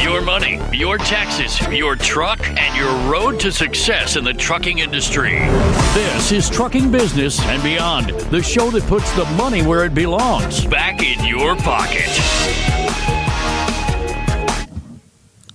Your money, your taxes, your truck, and your road to success in the trucking industry. This is Trucking Business and Beyond, the show that puts the money where it belongs, back in your pocket.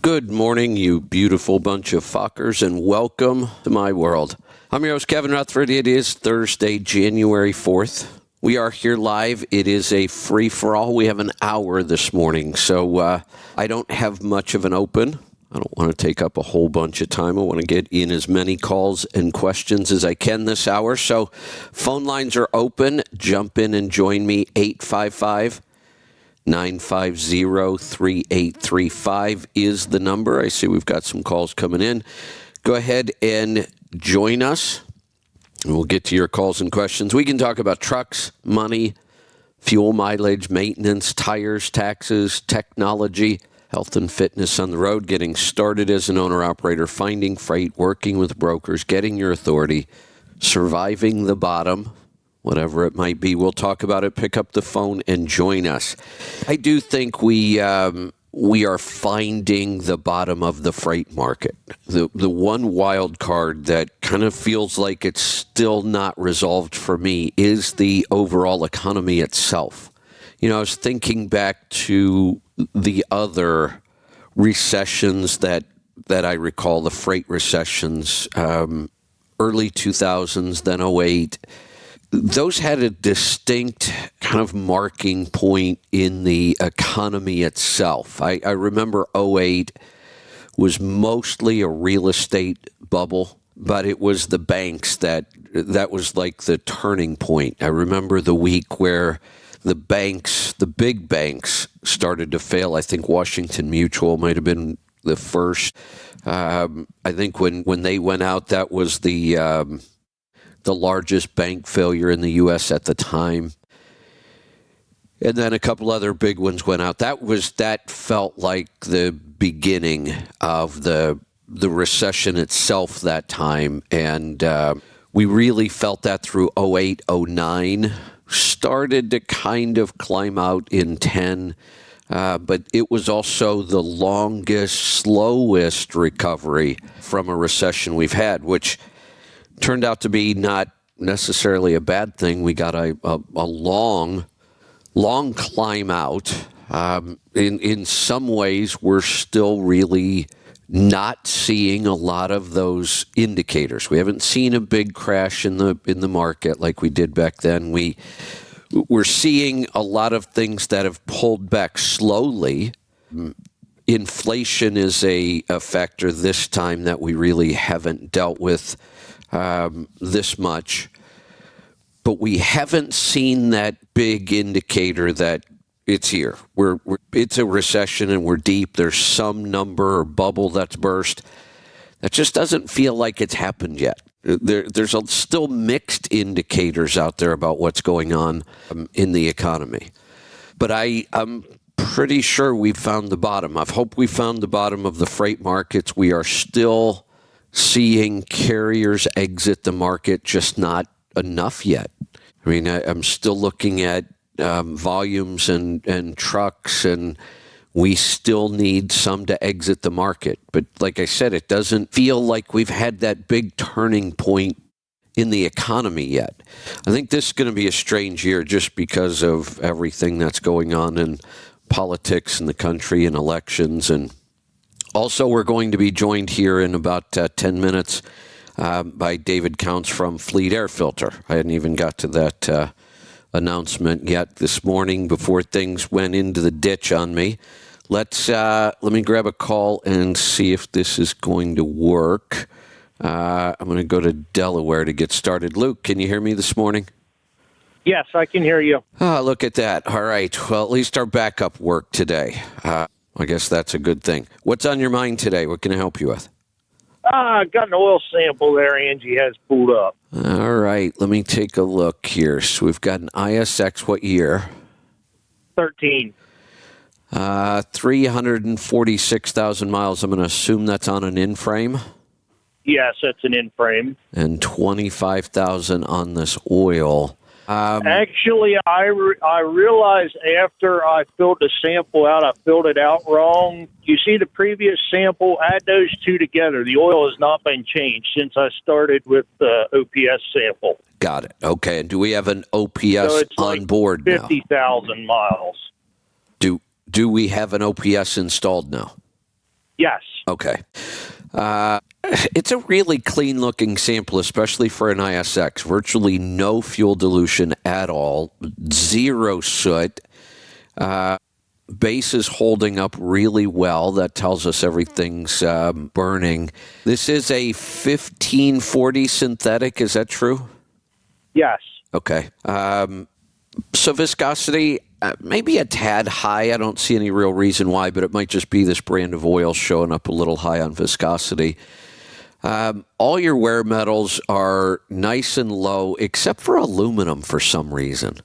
Good morning, you beautiful bunch of fuckers, and welcome to my world. I'm your host, Kevin Rutherford. It is Thursday, January 4th. We are here live. It is a free-for-all. We have an hour this morning, so I don't have much of an open. I don't want to take up a whole bunch of time. I want to get in as many calls and questions as I can this hour. So phone lines are open. Jump in and join me. 855-950-3835 is the number. I see we've got some calls coming in. Go ahead and join us. We'll get to your calls and questions. We can talk about trucks, money, fuel mileage, maintenance, tires, taxes, technology, health and fitness on the road, getting started as an owner-operator, finding freight, working with brokers, getting your authority, surviving the bottom, whatever it might be. We'll talk about it. Pick up the phone and join us. I do think we are finding the bottom of the freight market. The one wild card that kind of feels like it's still not resolved for me is the overall economy itself. You know, I was thinking back to the other recessions that I recall, the freight recessions, early 2000s, then '08. Those had a distinct kind of marking point in the economy itself. I remember '08 was mostly a real estate bubble, but it was the banks that was like the turning point. I remember the week where the banks, the big banks, started to fail. I think Washington Mutual might have been the first. I think when they went out, that was the largest bank failure in the U.S. at the time. And then a couple other big ones went out. That felt like the beginning of the recession itself that time. And we really felt that through '08, '09. Started to kind of climb out in 10. But it was also the longest, slowest recovery from a recession we've had, which turned out to be not necessarily a bad thing. We got a long climb out. In some ways, we're still really not seeing a lot of those indicators. We haven't seen a big crash in the market like we did back then. We're seeing a lot of things that have pulled back slowly. Inflation is a factor this time that we really haven't dealt with this much, but we haven't seen that big indicator that it's here. It's a recession and we're deep. There's some number or bubble that's burst. That just doesn't feel like it's happened yet. There's still mixed indicators out there about what's going on in the economy, but I'm pretty sure we've found the bottom. I hope we found the bottom of the freight markets. We are still seeing carriers exit the market, just not enough yet. I mean, I'm still looking at volumes and trucks, and we still need some to exit the market. But like I said, it doesn't feel like we've had that big turning point in the economy yet. I think this is going to be a strange year just because of everything that's going on in politics in the country and elections. And also, we're going to be joined here in about 10 minutes by David Counts from Fleet Air Filter. I hadn't even got to that announcement yet this morning before things went into the ditch on me. Let me grab a call and see if this is going to work. I'm going to go to Delaware to get started. Luke, can you hear me this morning? Yes, I can hear you. Oh, look at that. All right. Well, at least our backup worked today. I guess that's a good thing. What's on your mind today? What can I help you with? I got an oil sample there Angie has pulled up. All right. Let me take a look here. So we've got an ISX. What year? 13. 346,000 miles. I'm going to assume that's on an in-frame. Yes, it's an in-frame. And 25,000 on this oil. Actually, I realized after I filled the sample out, I filled it out wrong. You see the previous sample, add those two together. The oil has not been changed since I started with the OPS sample. Got it. Okay. And do we have an OPS So it's on like board now? 50,000 miles. Do we have an OPS installed now? Yes. Okay. It's a really clean-looking sample, especially for an ISX. Virtually no fuel dilution at all, zero soot. Base is holding up really well. That tells us everything's burning. This is a 1540 synthetic. Is that true? Yes. Okay. So viscosity, maybe a tad high. I don't see any real reason why, but it might just be this brand of oil showing up a little high on viscosity. All your wear metals are nice and low, except for aluminum for some reason.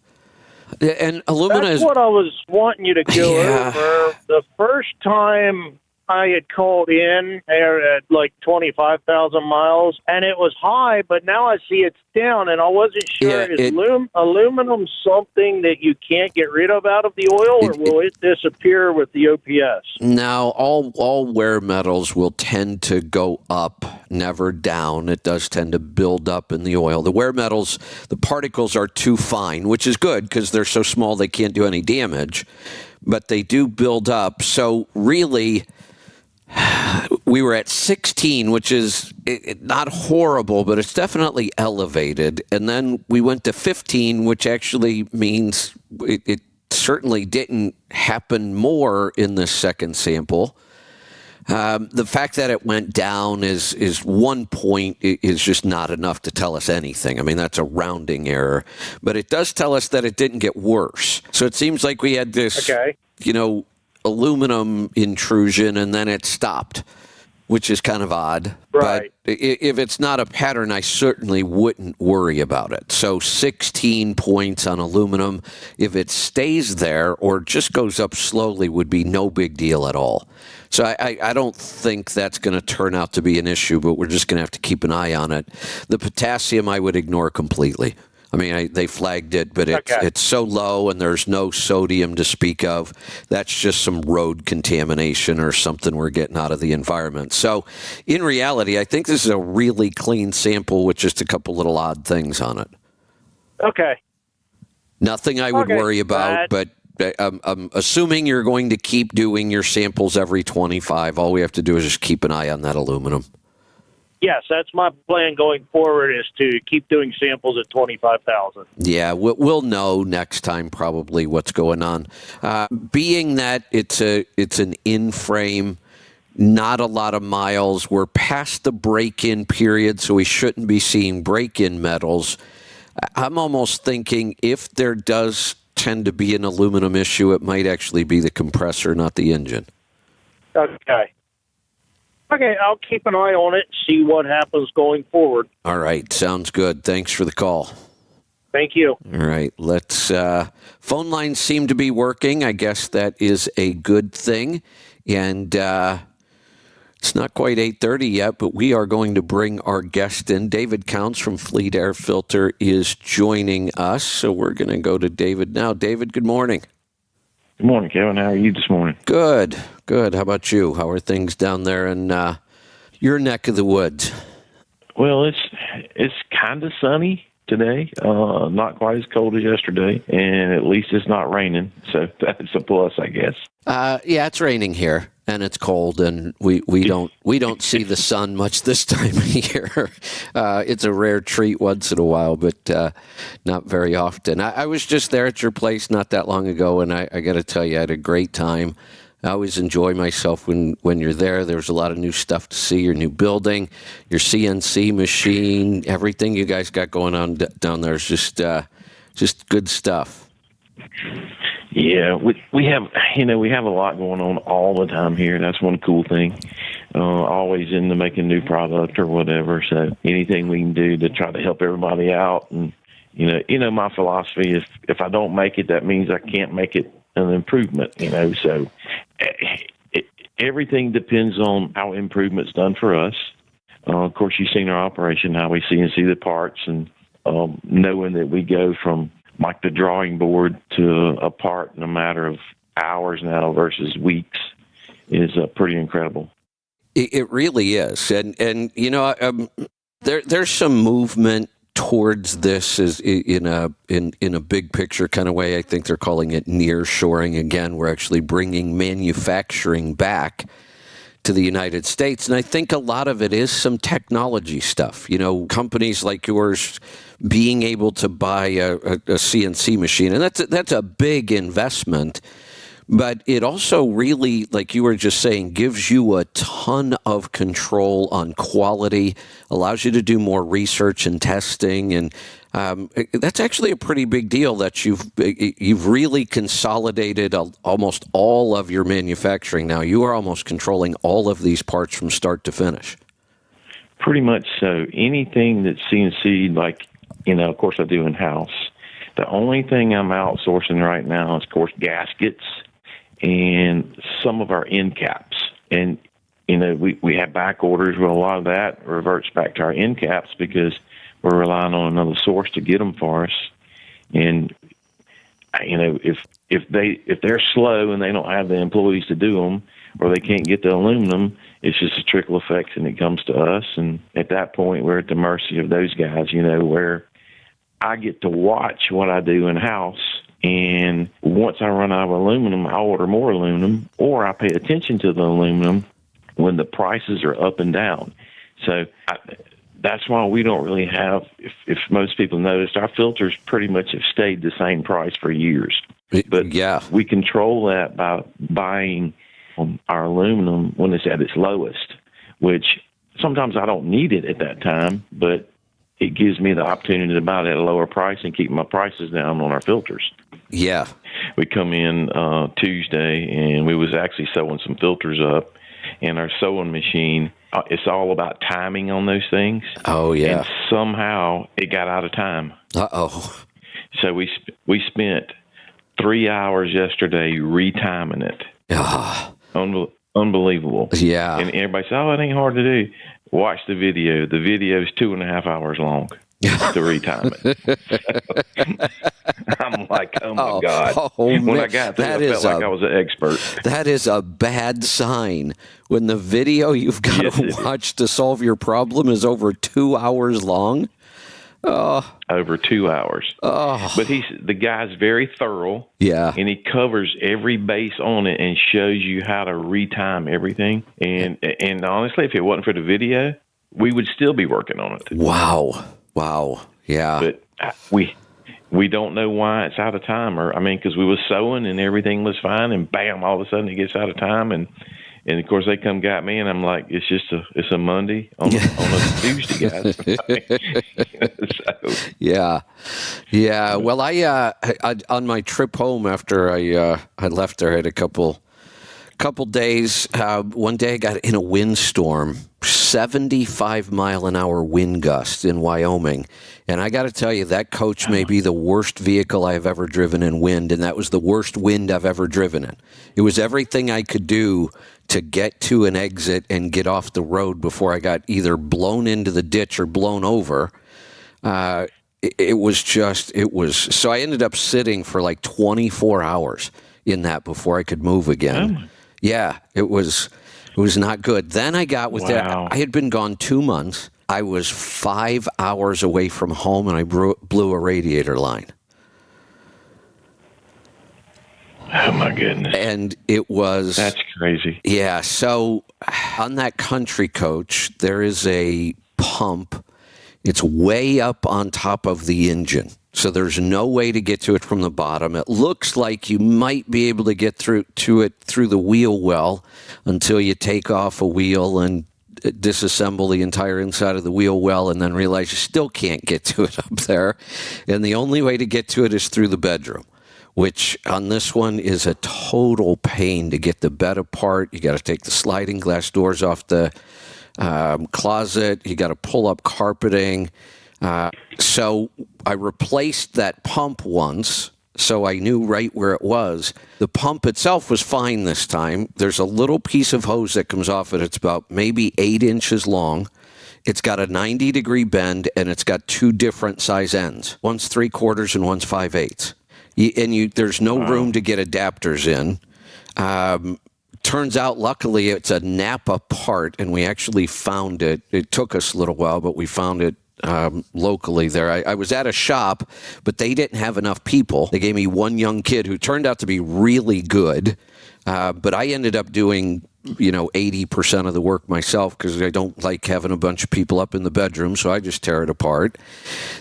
And aluminum That's is what I was wanting you to go Yeah. over. The first time I had called in at like 25,000 miles, and it was high, but now I see it's down, and I wasn't sure. Yeah, Is aluminum something that you can't get rid of out of the oil, or will it disappear with the OPS? now all wear metals will tend to go up, never down. It does tend to build up in the oil. The wear metals, the particles are too fine, which is good because they're so small they can't do any damage, but they do build up. So really, we were at 16, which is not horrible, but it's definitely elevated. And then we went to 15, which actually means it certainly didn't happen more in the second sample. The fact that it went down is 1 point is just not enough to tell us anything. I mean, that's a rounding error. But it does tell us that it didn't get worse. So it seems like we had this, aluminum intrusion, and then it stopped, which is kind of odd. Right. But if it's not a pattern, I certainly wouldn't worry about it. So 16 points on aluminum. If it stays there or just goes up slowly would be no big deal at all. So I don't think that's going to turn out to be an issue, but we're just going to have to keep an eye on it. The potassium I would ignore completely. I mean, they flagged it, but it's so low and there's no sodium to speak of. That's just some road contamination or something we're getting out of the environment. So in reality, I think this is a really clean sample with just a couple little odd things on it. Okay. Nothing I would worry about, but I'm assuming you're going to keep doing your samples every 25. All we have to do is just keep an eye on that aluminum. Yes, that's my plan going forward, is to keep doing samples at 25,000. Yeah, we'll know next time probably what's going on. Being that it's an in-frame, not a lot of miles, we're past the break-in period, so we shouldn't be seeing break-in metals. I'm almost thinking if there does tend to be an aluminum issue, it might actually be the compressor, not the engine. Okay, I'll keep an eye on it, see what happens going forward. All right, sounds good. Thanks for the call. Thank you. All right, let's. Phone lines seem to be working. I guess that is a good thing. And it's not quite 8:30 yet, but we are going to bring our guest in. David Counts from Fleet Air Filter is joining us. So we're going to go to David now. David, good morning. Good morning, Kevin. How are you this morning? Good. How about you? How are things down there in your neck of the woods? Well, it's kind of sunny today. Not quite as cold as yesterday, and at least it's not raining. So that's a plus, I guess. Yeah, it's raining here, and it's cold, and we don't see the sun much this time of year. It's a rare treat once in a while, but not very often. I was just there at your place not that long ago, and I got to tell you, I had a great time. I always enjoy myself when you're there. There's a lot of new stuff to see, your new building, your CNC machine, everything you guys got going on down there is just good stuff. Yeah, we have a lot going on all the time here. That's one cool thing. Always into making new product or whatever. So anything we can do to try to help everybody out. And my philosophy is if I don't make it, that means I can't make it an improvement. So everything depends on how improvement's done for us. Of course, you've seen our operation, how we CNC the parts and knowing that we go from like the drawing board to a part in a matter of hours now versus weeks is pretty incredible. It really is, and you know, there's some movement towards this is in a big picture kind of way. I think they're calling it nearshoring again. We're actually bringing manufacturing back to the United States, and I think a lot of it is some technology stuff. You know, companies like yours being able to buy a CNC machine, and that's a big investment. But it also really, like you were just saying, gives you a ton of control on quality, allows you to do more research and testing, and that's actually a pretty big deal that you've really consolidated almost all of your manufacturing now. You are almost controlling all of these parts from start to finish. Pretty much so. Anything that's CNC, like, you know, of course I do in-house. The only thing I'm outsourcing right now is, of course, gaskets and some of our end caps. And, you know, we have back orders, but a lot of that reverts back to our end caps because we're relying on another source to get them for us. And, you know, if they're slow and they don't have the employees to do them, or they can't get the aluminum, it's just a trickle effect and it comes to us. And at that point, we're at the mercy of those guys, you know, where I get to watch what I do in-house. And once I run out of aluminum, I order more aluminum, or I pay attention to the aluminum when the prices are up and down. So that's why we don't really have, if most people noticed, our filters pretty much have stayed the same price for years. But yeah, we control that by buying our aluminum when it's at its lowest, which sometimes I don't need it at that time, but it gives me the opportunity to buy it at a lower price and keep my prices down on our filters. Yeah. We come in Tuesday, and we was actually sewing some filters up, and our sewing machine, it's all about timing on those things. Oh, yeah. And somehow it got out of time. Uh-oh. So we spent 3 hours yesterday retiming it. Unbelievable. Yeah. And everybody said, oh, it ain't hard to do. Watch the video. The video is 2.5 hours long to retime it. I'm like, oh, my God. When I got there, I felt like I was an expert. That is a bad sign. When the video you've got to watch to solve your problem is over 2 hours long. Over 2 hours. But the guy's very thorough. Yeah. And he covers every base on it and shows you how to retime everything. And honestly, if it wasn't for the video, we would still be working on it. Wow. Yeah. But we don't know why it's out of time. Or, I mean, because we was sewing and everything was fine, and bam, all of a sudden it gets out of time. And of course they got me, and I'm like, it's a Monday on a Tuesday, guys. So. Yeah. Well, I on my trip home after I left there, I had a couple days. One day I got in a windstorm, 75-mile-an-hour wind gust in Wyoming. And I got to tell you, that coach may be the worst vehicle I've ever driven in wind, and that was the worst wind I've ever driven in. It was everything I could do to get to an exit and get off the road before I got either blown into the ditch or blown over. It was so I ended up sitting for like 24 hours in that before I could move again. Yeah, it was not good. Then I got with that. I had been gone 2 months. I was 5 hours away from home, and I blew a radiator line. Oh, my goodness. And it was... That's crazy. Yeah, so on that country coach, there is a pump. It's way up on top of the engine. So there's no way to get to it from the bottom. It looks like you might be able to get to it through the wheel well until you take off a wheel and disassemble the entire inside of the wheel well, and then realize you still can't get to it up there. And the only way to get to it is through the bedroom, which on this one is a total pain to get the bed apart. You got to take the sliding glass doors off the closet. You got to pull up carpeting. So I replaced that pump once, so I knew right where it was. The pump itself was fine this time. There's a little piece of hose that comes off it. It's about maybe 8 inches long. It's got a 90-degree bend, and it's got two different size ends. One's 3/4 and one's 5/8. There's no room to get adapters in. Turns out, luckily, it's a Napa part, and we actually found it. It took us a little while, but we found it locally there. I was at a shop, but they didn't have enough people. They gave me one young kid who turned out to be really good, but I ended up doing 80% of the work myself because I don't like having a bunch of people up in the bedroom, so I just tear it apart.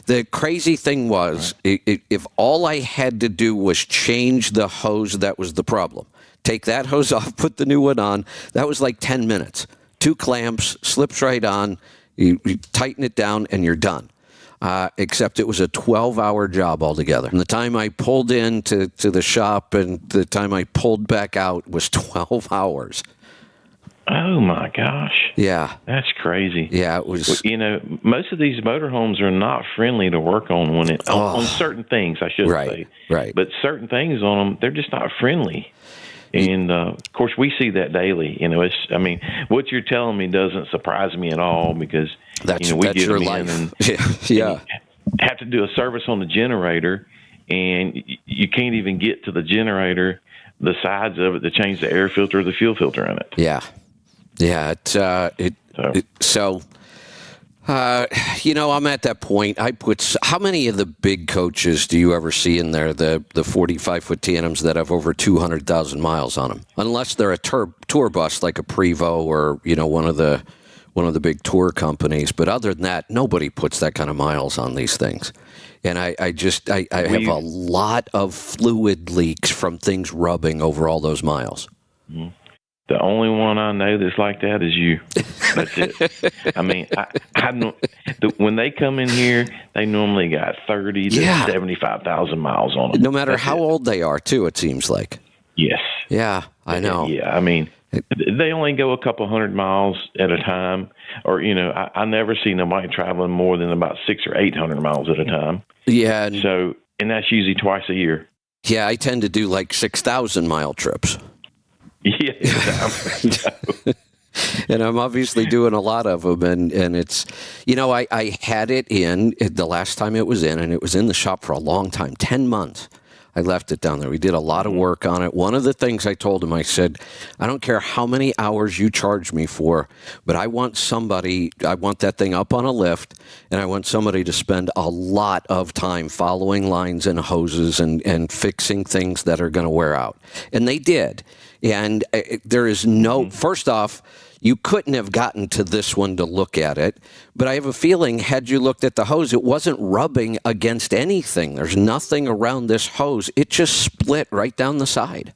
The crazy thing was, if all I had to do was change the hose, that was the problem. Take that hose off, put the new one on. That was like 10 minutes. 2 clamps, slips right on, you tighten it down, and you're done. Except it was a 12-hour job altogether. From the time I pulled into the shop and the time I pulled back out was 12 hours. Oh, my gosh. Yeah. That's crazy. Yeah, it was. Most of these motorhomes are not friendly to work on on certain things, I should say. Right. But certain things on them, they're just not friendly. And, of course, we see that daily. What you're telling me doesn't surprise me at all because, we get your them life. in Yeah. and have to do a service on the generator, and you can't even get to the generator, the sides of it, to change the air filter or the fuel filter in it. Yeah. Yeah. I'm at that point. How many of the big coaches do you ever see in there, the 45-foot tandems that have over 200,000 miles on them? Unless they're a tour bus like a Prevost or, one of the big tour companies. But other than that, nobody puts that kind of miles on these things. And I have a lot of fluid leaks from things rubbing over all those miles. Mm-hmm. The only one I know that's like that is you. That's it. When they come in here, they normally got 30 to 75,000 miles on them. No matter how old they are, too, it seems like. Yes. Yeah, I know. Yeah, they only go a couple 100 miles at a time. Or, I never see nobody traveling more than about 600 or 800 miles at a time. Yeah. And that's usually twice a year. Yeah, I tend to do like 6,000-mile trips. Yeah. And I'm obviously doing a lot of them. And it's, I had it in the last time it was in, and it was in the shop for a long time, 10 months. I left it down there. We did a lot of work on it. One of the things I told him, I said, I don't care how many hours you charge me for, but I want that thing up on a lift, and I want somebody to spend a lot of time following lines and hoses and fixing things that are going to wear out. And they did. And there is first off, you couldn't have gotten to this one to look at it, but I have a feeling had you looked at the hose, it wasn't rubbing against anything. There's nothing around this hose. It just split right down the side.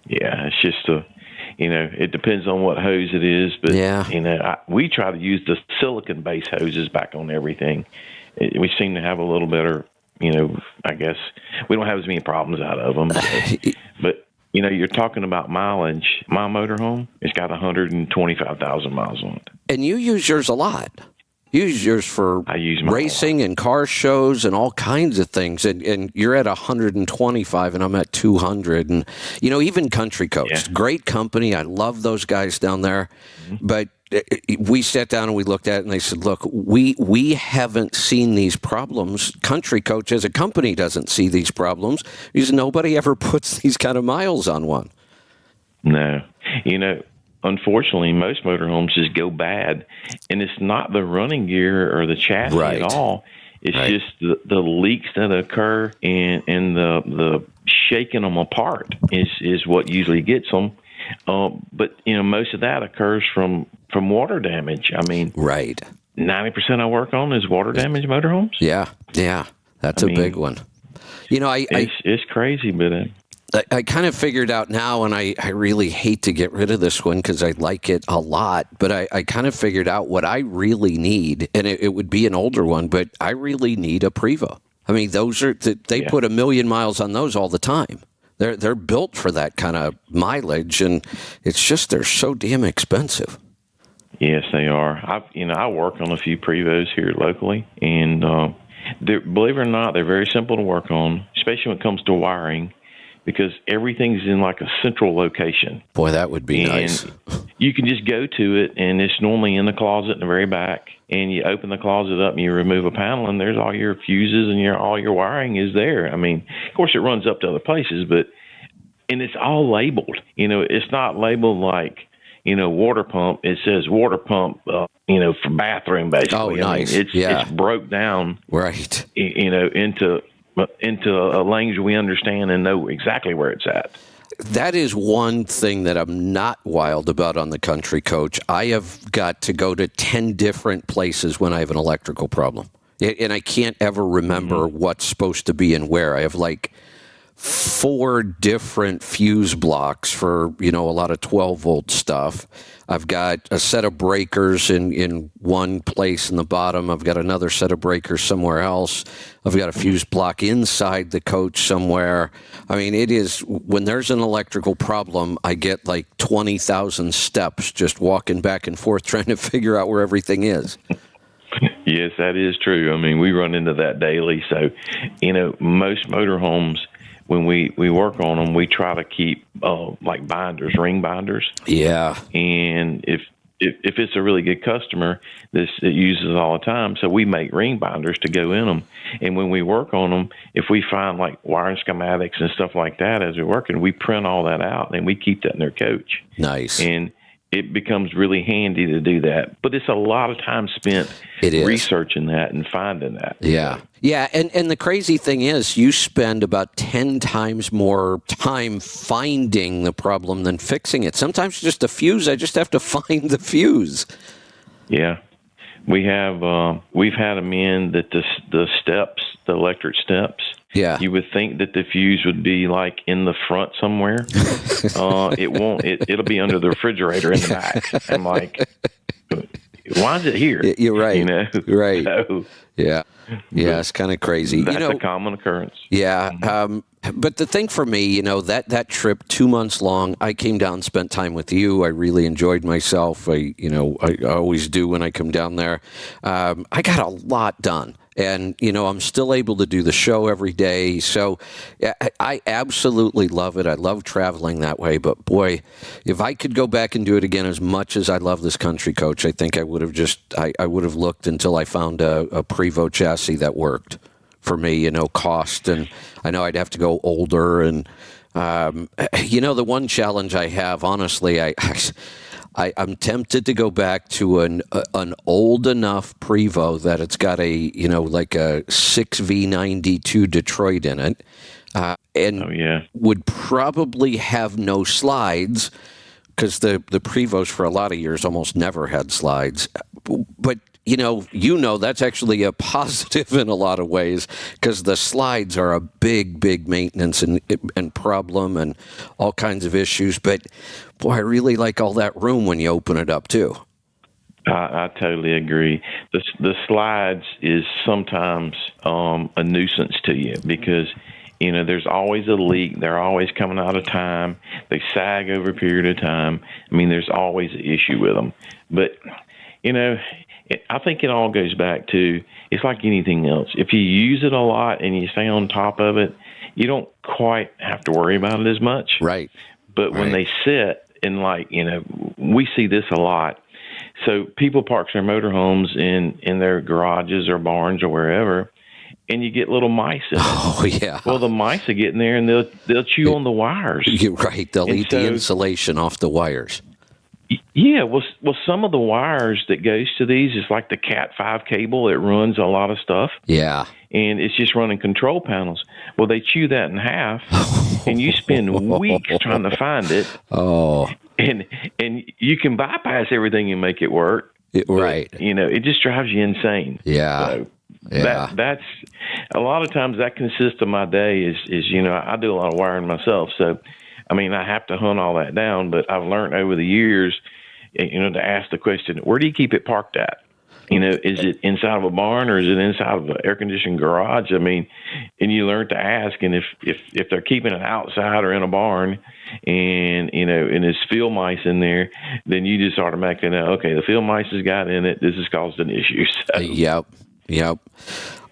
Yeah, it's just it depends on what hose it is, but we try to use the silicon-based hoses back on everything. We seem to have a little better, I guess we don't have as many problems out of them, but you're talking about mileage. My motorhome, it's got 125,000 miles on it. And you use yours a lot. You use yours for racing and car shows and all kinds of things. And you're at 125 and I'm at 200. And, even Country Coast, great company. I love those guys down there. Mm-hmm. But we sat down and we looked at it and they said, look, we haven't seen these problems. Country Coach as a company doesn't see these problems because nobody ever puts these kind of miles on one. No. Unfortunately, most motorhomes just go bad. And it's not the running gear or the chassis at all. It's just the leaks that occur and the shaking them apart is what usually gets them. But most of that occurs from water damage. 90% I work on is water damage motorhomes. Yeah, that's a big one. It's crazy, but I kind of figured out now, and I really hate to get rid of this one because I like it a lot, but I kind of figured out what I really need, and it would be an older one, but I really need a Prevost. Those are they put 1 million miles on those all the time. They're built for that kind of mileage, and it's just they're so damn expensive. Yes, they are. I work on a few Prevosts here locally, and believe it or not, they're very simple to work on, especially when it comes to wiring, because everything's in like a central location. Boy, that would be nice. You can just go to it, and it's normally in the closet in the very back. and you open the closet up and you remove a panel, and there's all your fuses and all your wiring is there. I mean, of course, it runs up to other places, and it's all labeled. It's not labeled like, water pump. It says water pump, for bathroom, basically. Oh, nice. It's broke down, right, into a language we understand and know exactly where it's at. That is one thing that I'm not wild about on the Country Coach. I have got to go to 10 different places when I have an electrical problem. And I can't ever remember what's supposed to be and where. I have like 4 different fuse blocks for, a lot of 12-volt stuff. I've got a set of breakers in one place in the bottom. I've got another set of breakers somewhere else. I've got a fuse block inside the coach somewhere. I mean, it is, when there's an electrical problem, I get like 20,000 steps just walking back and forth trying to figure out where everything is. Yes, that is true. I mean, we run into that daily. So, most motorhomes, when we work on them, we try to keep like binders, ring binders. Yeah. And if it's a really good customer, it uses all the time. So we make ring binders to go in them. And when we work on them, if we find like wiring schematics and stuff like that as we're working, we print all that out and we keep that in their coach. Nice. And it becomes really handy to do that. But it's a lot of time spent researching that and finding that. Yeah. Yeah, and the crazy thing is you spend about 10 times more time finding the problem than fixing it. Sometimes just a fuse, I just have to find the fuse. Yeah. We've had them in that the steps, the electric steps. Yeah. You would think that the fuse would be like in the front somewhere. It won't. It'll be under the refrigerator in the back. I'm like, why is it here? You're right. Right. So, yeah. Yeah, it's kind of crazy. That's a common occurrence. Yeah. But the thing for me, that trip, 2 months long, I came down, spent time with you. I really enjoyed myself. I always do when I come down there. I got a lot done. And, I'm still able to do the show every day. So I absolutely love it. I love traveling that way. But, boy, if I could go back and do it again as much as I love this Country Coach, I think I would have I would have looked until I found a Prevost chassis that worked for me, cost. And I know I'd have to go older. And, the one challenge I have, honestly, I'm tempted to go back to an old enough Prevost that it's got like a 6V92 Detroit in it, and would probably have no slides because the Prevost for a lot of years almost never had slides. But that's actually a positive in a lot of ways because the slides are a big maintenance and problem and all kinds of issues. But boy, I really like all that room when you open it up too. I totally agree. The slides is sometimes a nuisance to you because there's always a leak. They're always coming out of time. They sag over a period of time. I mean, there's always an issue with them. But I think it all goes back to, it's like anything else. If you use it a lot and you stay on top of it, you don't quite have to worry about it as much. Right. But when they sit and we see this a lot. So people park their motorhomes in their garages or barns or wherever, and you get little mice in it. Oh, yeah. Well, the mice will get in there and they'll chew on the wires. You're right. They'll eat the insulation off the wires. Yeah, well, some of the wires that goes to these is like the Cat 5 cable. It runs a lot of stuff. Yeah. And it's just running control panels. Well, they chew that in half, and you spend weeks trying to find it. Oh. And you can bypass everything and make it work. Right. But, it just drives you insane. Yeah. So that's a lot of times that consists of my day is I do a lot of wiring myself. So, I mean, I have to hunt all that down, but I've learned over the years, to ask the question, where do you keep it parked at? Is it inside of a barn or is it inside of an air-conditioned garage? I mean, and you learn to ask, and if they're keeping it outside or in a barn and there's field mice in there, then you just automatically know, okay, the field mice has got in it. This has caused an issue. So. Yep.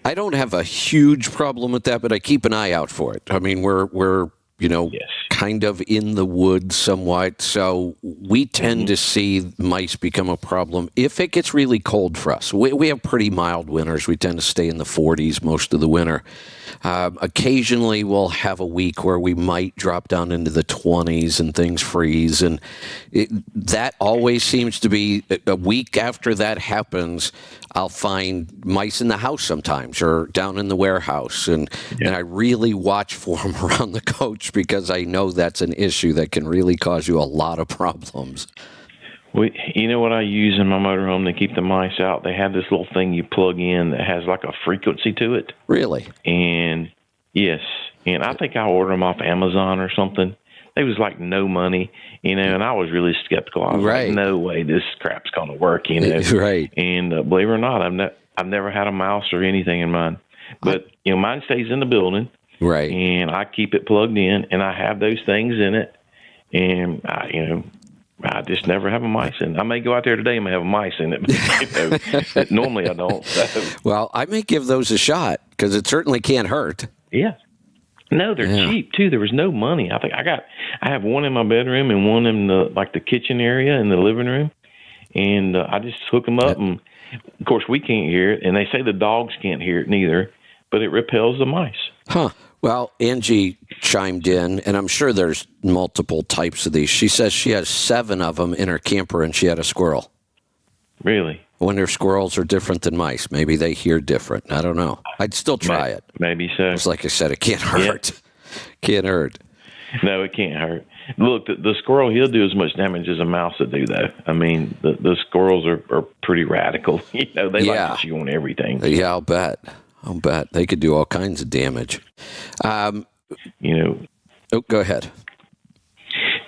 I don't have a huge problem with that, but I keep an eye out for it. I mean, we're Yes. kind of in the woods somewhat. So we tend to see mice become a problem if it gets really cold for us. We have pretty mild winters. We tend to stay in the 40s most of the winter. Occasionally we'll have a week where we might drop down into the 20s and things freeze. And that always seems to be a week after that happens. I'll find mice in the house sometimes or down in the warehouse. And I really watch for them around the coach because I know that's an issue that can really cause you a lot of problems. You know what I use in my motorhome to keep the mice out? They have this little thing you plug in that has like a frequency to it. Really? And yes, and I think I ordered them off Amazon or something. It was like no money, and I was really skeptical. I was like, no way this crap's going to work, Right. And believe it or not, I've never had a mouse or anything in mine. But, mine stays in the building. Right. And I keep it plugged in, and I have those things in it. And, I just never have a mice in it. I may go out there today and may have a mice in it, but normally I don't. So. Well, I may give those a shot because it certainly can't hurt. Yeah. No, they're cheap too. There was no money. I have one in my bedroom and one in the kitchen area in the living room, and I just hook them up. And of course, we can't hear it, and they say the dogs can't hear it neither, but it repels the mice. Huh. Well, Angie chimed in, and I'm sure there's multiple types of these. She says she has 7 of them in her camper, and she had a squirrel. Really? I wonder if squirrels are different than mice. Maybe they hear different. I don't know. I'd still try it. Maybe so. It's like I said, it can't hurt. Can't hurt. No, it can't hurt. Look, the squirrel, he'll do as much damage as a mouse will do, though. I mean, the squirrels are pretty radical. They like to chew on everything. Yeah, I'll bet. They could do all kinds of damage. Oh, go ahead.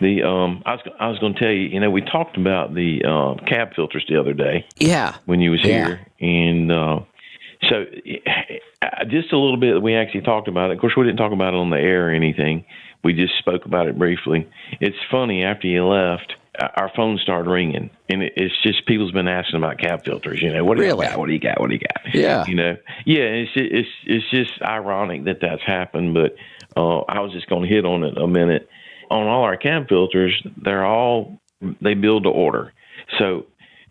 I was going to tell you, we talked about the cab filters the other day. Yeah. When you was here, and so just a little bit. We actually talked about it. Of course, we didn't talk about it on the air or anything. We just spoke about it briefly. It's funny. After you left, our phone started ringing, and it's just people's been asking about cab filters. What do you got? What do you got? What do you got? Yeah. It's just ironic that that's happened. But I was just going to hit on it a minute. On all our cab filters, they build to order. So,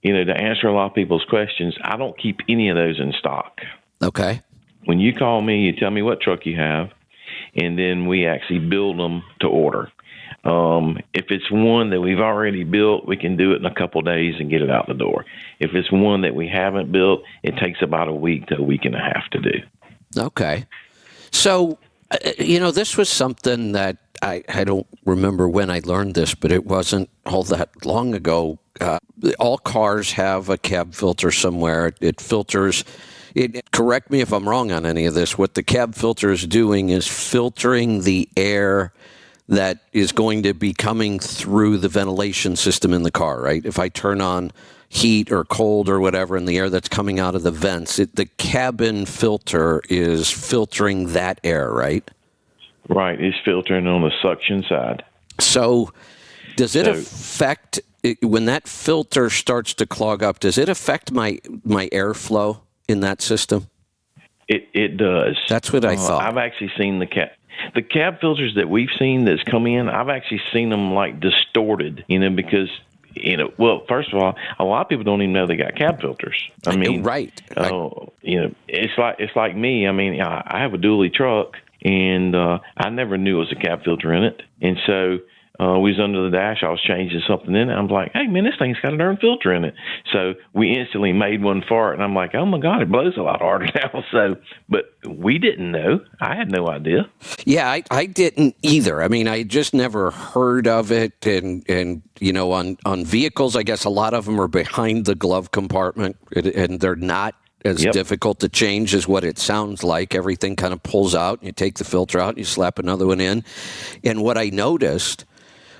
to answer a lot of people's questions, I don't keep any of those in stock. Okay. When you call me, you tell me what truck you have, and then we actually build them to order. If it's one that we've already built, we can do it in a couple of days and get it out the door. If it's one that we haven't built, it takes about a week to a week and a half to do. Okay. So, this was something that I don't remember when I learned this, but it wasn't all that long ago. All cars have a cab filter somewhere. It filters. Correct me if I'm wrong on any of this. What the cab filter is doing is filtering the air that is going to be coming through the ventilation system in the car, right? If I turn on heat or cold or whatever in the air that's coming out of the vents, the cabin filter is filtering that air, right? Right. It's filtering on the suction side. So does it affect, when that filter starts to clog up, does it affect my airflow in that system? It does. That's what I thought. I've actually seen the cab filters that we've seen that's come in. I've actually seen them like distorted, because, well, first of all, a lot of people don't even know they got cab filters. I mean, right. It's like me. I mean, I have a dually truck, and I never knew it was a cab filter in it. And so we was under the dash. I was changing something in it. I'm like, hey, man, this thing's got a darn filter in it. So we instantly made one for it. And I'm like, oh, my God, it blows a lot harder now. So, but we didn't know. I had no idea. Yeah, I didn't either. I mean, I just never heard of it. And on vehicles, I guess a lot of them are behind the glove compartment, and they're not as difficult to change as what it sounds like. Everything kind of pulls out. You take the filter out, and you slap another one in. And what I noticed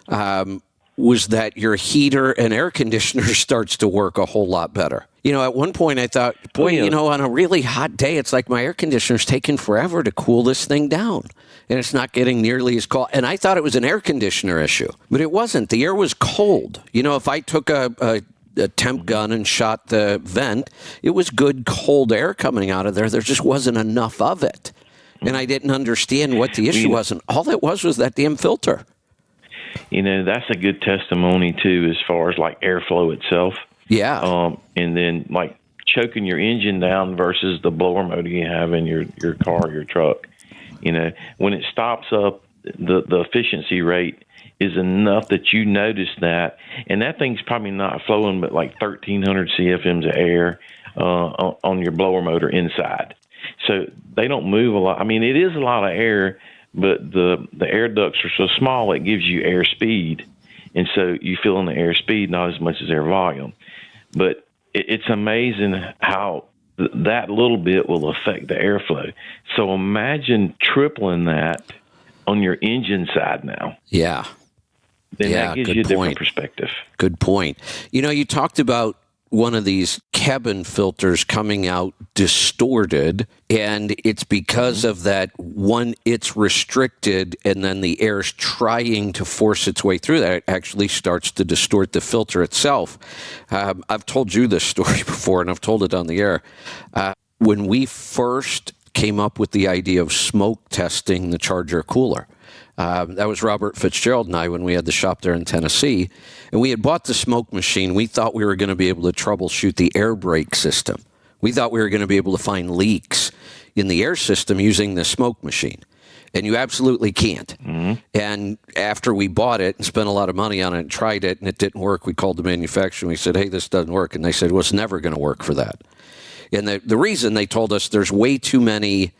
was that your heater and air conditioner starts to work a whole lot better. At one point I thought, boy, on a really hot day, it's like my air conditioner's taking forever to cool this thing down. And it's not getting nearly as cold. And I thought it was an air conditioner issue, but it wasn't. The air was cold. If I took a temp gun and shot the vent, it was good cold air coming out of there. There just wasn't enough of it. and I didn't understand what the issue was. And all it was that damn filter. That's a good testimony, too, as far as, like, airflow itself. Yeah. And then, like, choking your engine down versus the blower motor you have in your car, your truck. When it stops up, the efficiency rate is enough that you notice that. And that thing's probably not flowing but like 1,300 CFMs of air on your blower motor inside. So they don't move a lot. I mean, it is a lot of air, but the air ducts are so small it gives you air speed. And so you feel in the air speed, not as much as air volume. But it's amazing how that little bit will affect the airflow. So imagine tripling that on your engine side now. Yeah. Then that gives you a different perspective. Good point. You talked about one of these cabin filters coming out distorted, and it's because of that one, it's restricted, and then the air's trying to force its way through that. It actually starts to distort the filter itself. I've told you this story before, and I've told it on the air. When we first came up with the idea of smoke testing the Charger cooler, that was Robert Fitzgerald and I when we had the shop there in Tennessee. And we had bought the smoke machine. We thought we were going to be able to troubleshoot the air brake system. We thought we were going to be able to find leaks in the air system using the smoke machine. And you absolutely can't. Mm-hmm. And after we bought it and spent a lot of money on it and tried it and it didn't work, we called the manufacturer and we said, hey, this doesn't work. And they said, well, it's never going to work for that. And the reason they told us there's way too many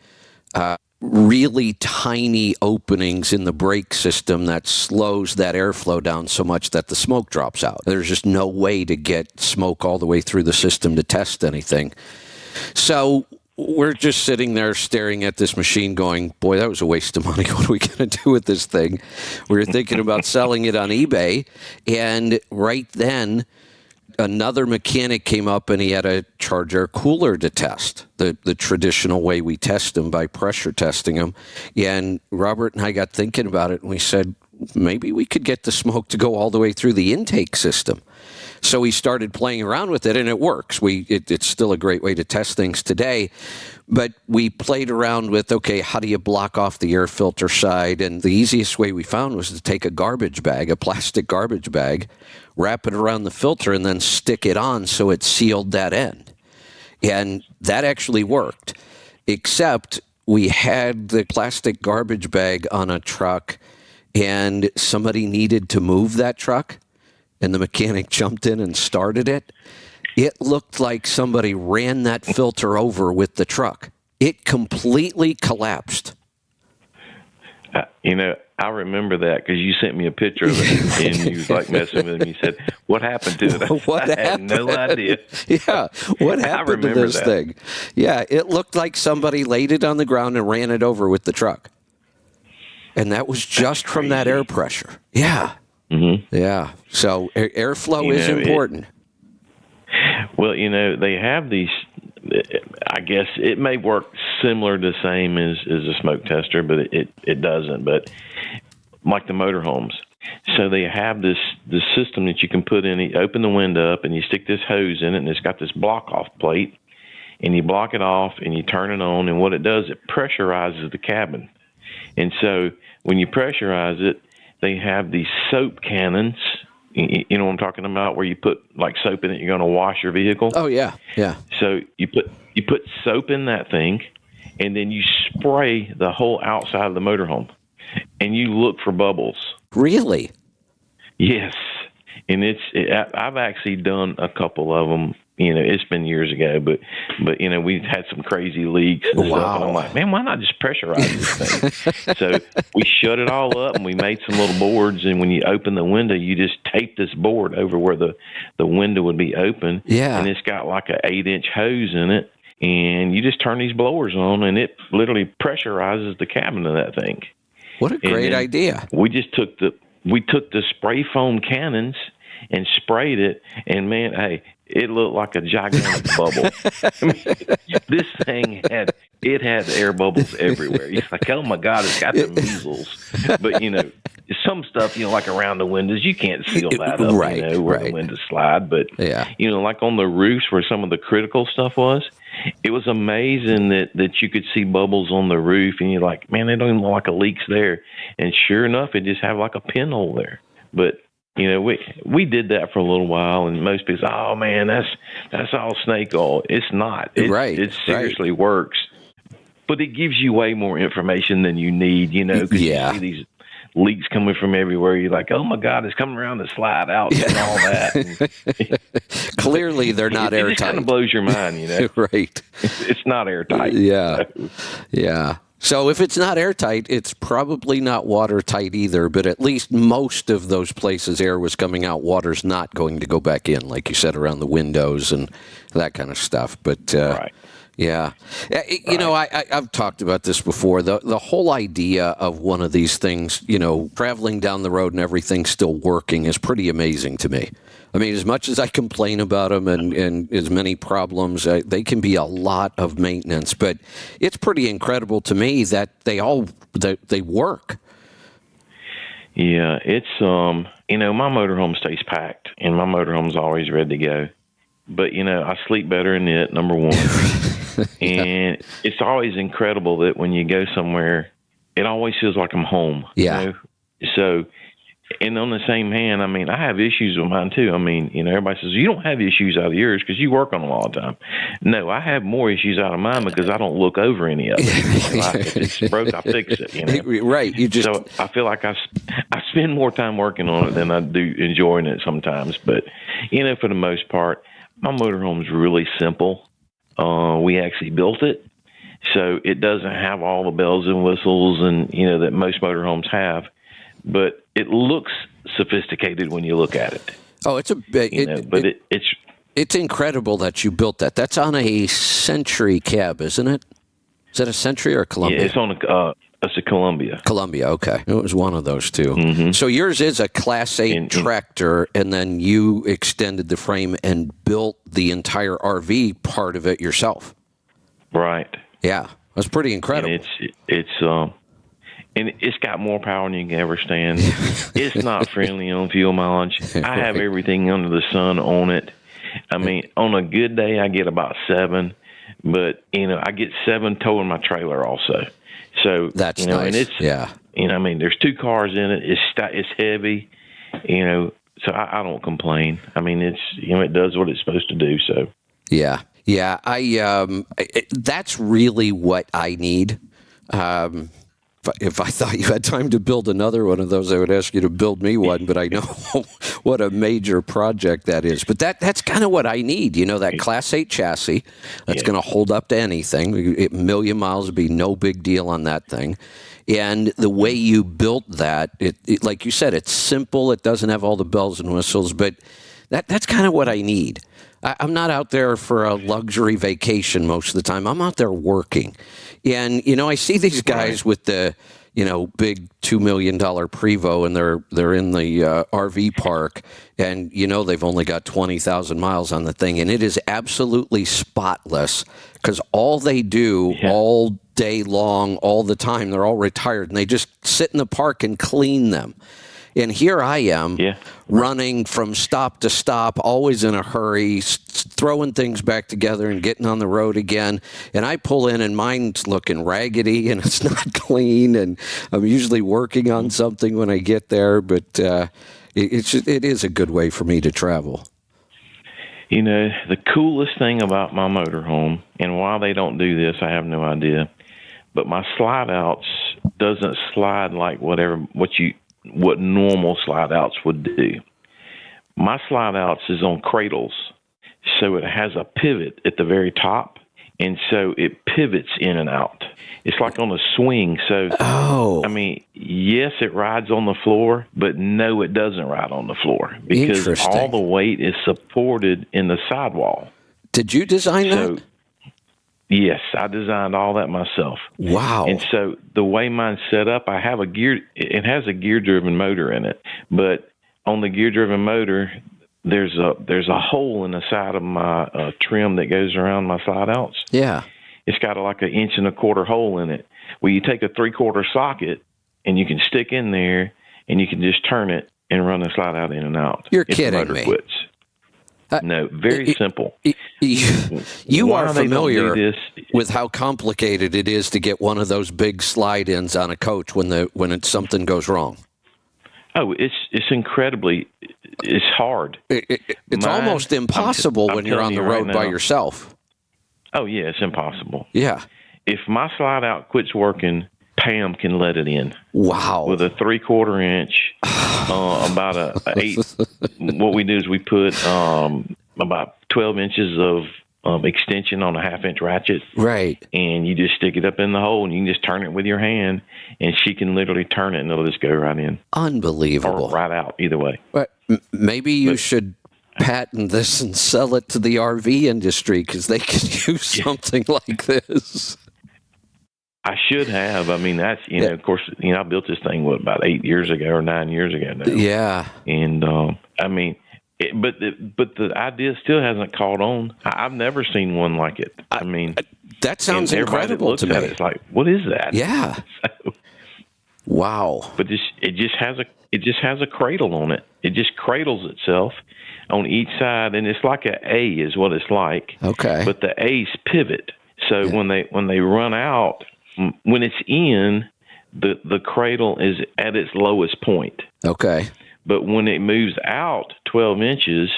really tiny openings in the brake system that slows that airflow down so much that the smoke drops out. There's just no way to get smoke all the way through the system to test anything. So we're just sitting there staring at this machine going, boy, that was a waste of money. What are we going to do with this thing? We were thinking about selling it on eBay. And right then, another mechanic came up and he had a Charger cooler to test, the traditional way we test them by pressure testing them. And Robert and I got thinking about it and we said, maybe we could get the smoke to go all the way through the intake system. So we started playing around with it and it works. It's still a great way to test things today. But we played around with, okay, how do you block off the air filter side? And the easiest way we found was to take a garbage bag, a plastic garbage bag, wrap it around the filter, and then stick it on so it sealed that end. And that actually worked, except we had the plastic garbage bag on a truck, and somebody needed to move that truck, and the mechanic jumped in and started it. It looked like somebody ran that filter over with the truck. It completely collapsed. I remember that because you sent me a picture of it and you was like messing with me. You said, what happened to it? What I had no idea. Yeah, what happened to this thing? Yeah, it looked like somebody laid it on the ground and ran it over with the truck. And that was just from that air pressure. Yeah. Mm-hmm. Yeah. So airflow is important. Well, they have these, I guess it may work similar to the same as a smoke tester, but it doesn't. But like the motorhomes. So they have this system that you can put in. You open the window up and you stick this hose in it, and it's got this block off plate, and you block it off and you turn it on. And what it does, it pressurizes the cabin. And so when you pressurize it, they have these soap cannons. You know what I'm talking about, where you put like soap in it, you're going to wash your vehicle. Oh yeah, yeah. So you put soap in that thing, and then you spray the whole outside of the motorhome, and you look for bubbles. Really? Yes, and I've actually done a couple of them. It's been years ago, but we've had some crazy leaks and stuff. And I'm like, man, why not just pressurize this thing? So we shut it all up and we made some little boards. And when you open the window, you just tape this board over where the window would be open. Yeah. And it's got like an 8-inch hose in it. And you just turn these blowers on and it literally pressurizes the cabin of that thing. What a great idea. We just took the spray foam cannons and sprayed it, and man, hey, it looked like a gigantic bubble. I mean, this thing had air bubbles everywhere. You're like, oh my God, it's got the measles. But some stuff, like around the windows, you can't seal that up, Right, where right. the windows slide. But, Yeah. like on the roofs where some of the critical stuff was, it was amazing that you could see bubbles on the roof, and you're like, man, they don't even look like a leak's there. And sure enough, it just had like a pinhole there. But, we did that for a little while, and most people say, oh, man, that's all snake oil. It's not. It seriously works. But it gives you way more information than you need, because you see these leaks coming from everywhere. You're like, oh, my God, it's coming around the slide out and all that. Clearly, they're not airtight. It just kind of blows your mind, Right. It's not airtight. Yeah. Yeah. So if it's not airtight, it's probably not watertight either, but at least most of those places air was coming out, water's not going to go back in, like you said, around the windows and that kind of stuff. But right. Yeah. I've talked about this before. The whole idea of one of these things, traveling down the road and everything still working is pretty amazing to me. I mean, as much as I complain about them and as many problems, they can be a lot of maintenance. But it's pretty incredible to me that they work. Yeah, it's, my motorhome stays packed, and my motorhome's always ready to go. But, I sleep better in it, number one. And it's always incredible that when you go somewhere, it always feels like I'm home. Yeah. So, and on the same hand, I mean, I have issues with mine too. I mean, everybody says, you don't have issues out of yours because you work on them all the time. No, I have more issues out of mine because I don't look over any of it. If it's broke, I fix it, Right. So I feel like I spend more time working on it than I do enjoying it sometimes. But, for the most part, my motorhome's really simple. We actually built it, so it doesn't have all the bells and whistles and that most motorhomes have, but it looks sophisticated when you look at it. Oh, it's it's incredible that you built that. That's on a Century cab, isn't it? Is that a Century or a Columbia? Yeah, it's on it's a Columbia. Columbia, okay. It was one of those two. Mm-hmm. So yours is a Class 8 tractor, and then you extended the frame and built the entire RV part of it yourself. Right. Yeah, that's pretty incredible. And it's got more power than you can ever stand. It's not friendly on fuel mileage. I have everything under the sun on it. I mean, on a good day, I get about 7, but I get 7 towing my trailer also. So that's nice. And it's there's 2 cars in it. It's heavy, So I don't complain. I mean, it's it does what it's supposed to do. So yeah. That's really what I need. If I thought you had time to build another one of those, I would ask you to build me one, but I know what a major project that is. But that's kind of what I need, that Class 8 chassis that's going to hold up to anything. A million miles would be no big deal on that thing. And the way you built that, it like you said, it's simple. It doesn't have all the bells and whistles, but that's kind of what I need. I'm not out there for a luxury vacation most of the time. I'm out there working. And, I see these guys with the, big $2 million Prevost, and they're in the RV park, and, they've only got 20,000 miles on the thing. And it is absolutely spotless because all they do all day long, all the time, they're all retired, and they just sit in the park and clean them. And here I am running from stop to stop, always in a hurry, throwing things back together and getting on the road again. And I pull in and mine's looking raggedy and it's not clean. And I'm usually working on something when I get there. But it is a good way for me to travel. The coolest thing about my motorhome, and why they don't do this, I have no idea. But my slide outs doesn't slide like what normal slide outs would do. My slide outs is on cradles, so it has a pivot at the very top, and so it pivots in and out. It's like on a swing. So, I mean, yes, it rides on the floor, but no, it doesn't ride on the floor because all the weight is supported in the sidewall. Did you design that? Yes, I designed all that myself. Wow. And so the way mine's set up, it has a gear-driven motor in it, but on the gear-driven motor, there's a hole in the side of my trim that goes around my slide outs. Yeah. It's got like 1.25 inch hole in it. Well, you take a 3/4 socket and you can stick in there and you can just turn it and run the slide out in and out. You're if kidding the motor me. Quits. No, very simple. You Why are they don't do familiar this? with how complicated it is to get one of those big slide-ins on a coach when something goes wrong. Oh, it's incredibly, it's hard. It's Mine, almost impossible I'm when you're on telling the you right road by now. yourself. Oh yeah, it's impossible. Yeah. If my slide out quits working, Pam can let it in Wow. with a 3/4 inch, about a 8. What we do is we put about 12 inches of extension on a 1/2 inch ratchet. Right. And you just stick it up in the hole, and you can just turn it with your hand, and she can literally turn it, and it'll just go right in Unbelievable. or right out, either way. But maybe you should patent this and sell it to the RV industry because they can use something like this. I should have. I mean, that's, of course, I built this thing, about 8 years ago or 9 years ago now. Yeah. And, I mean, but the idea still hasn't caught on. I've never seen one like it. I mean, that sounds and everybody that incredible looks to me. at it's like, what is that? Yeah. So, Wow. but it just has a cradle on it. It just cradles itself on each side, and it's like an A is what it's like. Okay. But the A's pivot. So when they run out, when it's in, the cradle is at its lowest point. Okay. But when it moves out 12 inches,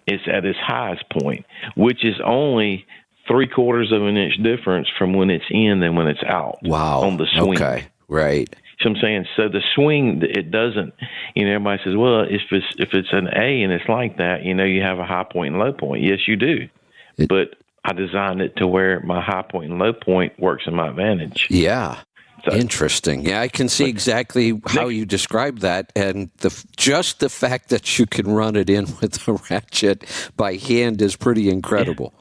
it's at its highest point, which is only 3/4 of an inch difference from when it's in than when it's out. Wow. On the swing. Okay. Right. So I'm saying, so the swing, it doesn't, everybody says, well, if it's an A and it's like that, you have a high point and low point. Yes, you do. But I designed it to where my high point and low point works in my advantage. Yeah. So, interesting. Yeah, I can see exactly how you describe that, and just the fact that you can run it in with a ratchet by hand is pretty incredible.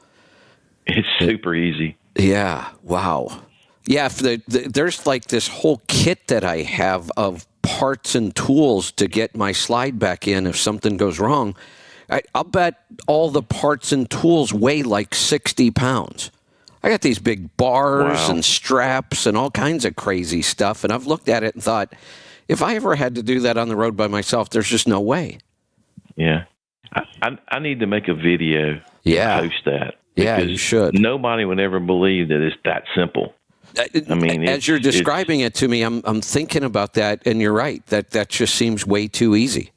It's super easy. Yeah. Wow. Yeah. There's like this whole kit that I have of parts and tools to get my slide back in if something goes wrong. I'll bet all the parts and tools weigh like 60 pounds. I got these big bars and straps and all kinds of crazy stuff. And I've looked at it and thought, if I ever had to do that on the road by myself, there's just no way. Yeah. I need to make a video Yeah. and post that. Yeah, you should. Nobody would ever believe that it's that simple. I mean, as you're describing it to me, I'm thinking about that, and you're right. That just seems way too easy.